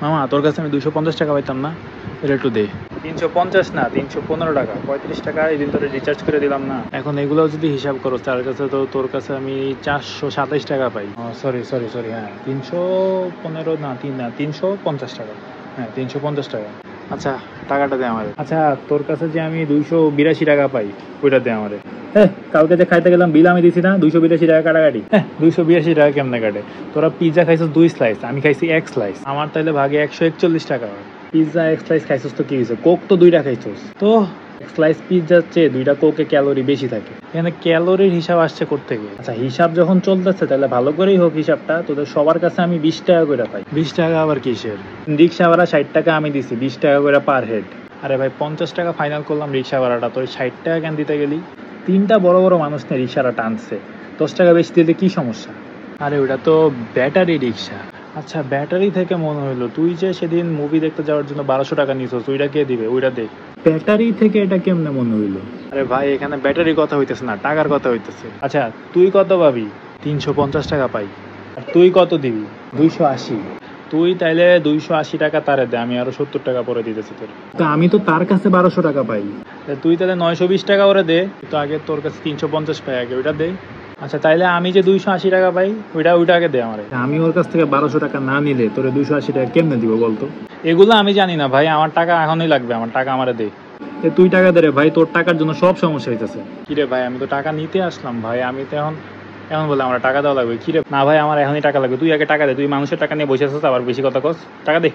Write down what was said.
মামা তোর কাছে আমি 250 টাকা পাইতাম না, এটা একটু দে। 350 না, 315 টাকা, 35 টাকা এই দিন তোরে রিচার্জ করে দিলাম না। এখন এগুলো যদি হিসাব করো তার কাছে তো তোর কাছে আমি 427 টাকা পাই। সরি সরি সরি, হ্যাঁ 315 না, 350 টাকা, হ্যাঁ 350 টাকা। আচ্ছা টাকাটা দে আমারে। আচ্ছা তোর কাছে যে আমি 282 টাকা পাই ওইটা দে আমারে। হ্যাঁ কালকে যে খাইতে গেলাম বিল আমি দিছি না, 282 টাকা কাটাকাটি। হ্যাঁ 282 টাকা কেমনে কাটে? তোরা পিৎজা খাইছিস 2 স্লাইস, আমি খাইছি 1 স্লাইস, আমার তাইলে ভাগে 141 টাকা হয়। পিৎজা 1 স্লাইস খাইছিস তো কি হয়েছে? কোক তো 2টা খাইছিস তো। 1 স্লাইস পিৎজার চেয়ে 2টা কোকে ক্যালোরি বেশি থাকে। এখানে ক্যালোরির হিসাব আসছে কোত্থেকে? আচ্ছা হিসাব যখন চলতেছে তাহলে ভালো করেই হোক হিসাবটা। তোদের সবার কাছে আমি 20 টাকা করে পাই। 20 টাকা আবার কিসের? রিক্সা ভাড়া 60 টাকা আমি দিছি, 20 টাকা করে পার হেড। আরে ভাই 50 টাকা ফাইনাল করলাম রিক্সা ভাড়াটা, তোর 60 টাকা কেন দিতে গেলি? 3টা বড় বড় মানুষ নিয়ে রিক্সাটা টানছে, 10 টাকা বেশি দিতে কি সমস্যা? আরে ওটা তো ব্যাটারি রিক্সা। আচ্ছা ব্যাটারি থেকে মনে হইলো তুই যে সেদিন মুভি দেখতে যাওয়ার জন্য 1200 টাকা নিছস, ওইটা কে দিবে? ওইটা দে। ব্যাটারি থেকে এটা কেমনে মনে হইলো? আরে ভাই এখানে ব্যাটারি কথা হইতেছে না, টাকার কথা হইতেছে। আচ্ছা তুই কত পাবি? 350 টাকা পাই। আর তুই কত দিবি? 280। তুই তাইলে 280 টাকা তারে দে, আমি আরো 70 টাকা পরে দিতেছি তোর। তা আমি তো তার কাছে 1200 টাকা পাই। তুই তাহলে 920 টাকা ওরে দে, তো আগে তোর কাছে 350 পাই, আগে ওইটা দে। আচ্ছা তাইলে আমি যে 280 টাকা পাই ওইটা আগে দে আমারে। আমি ওর কাছ থেকে 1200 টাকা না নিলে তোরে 280 টাকা কেমনে দিব বলতো? এগুলো আমি জানি না ভাই, আমার টাকা এখনই লাগবে, আমার টাকা আমারে দে। তুই টাকা দে রে ভাই, তোর টাকার জন্য সব সমস্যা হইতেছে। কিরে ভাই আমি তো টাকা নিতে আসলাম ভাই, আমি তো এখন এখন বলে আমার টাকা দেওয়া লাগবে? কিরে না ভাই আমার এখনই টাকা লাগবে, তুই আগে টাকা দে, তুই মানুষের টাকা নিয়ে বসে আছিস আবার বেশি কথা কস, টাকা দে।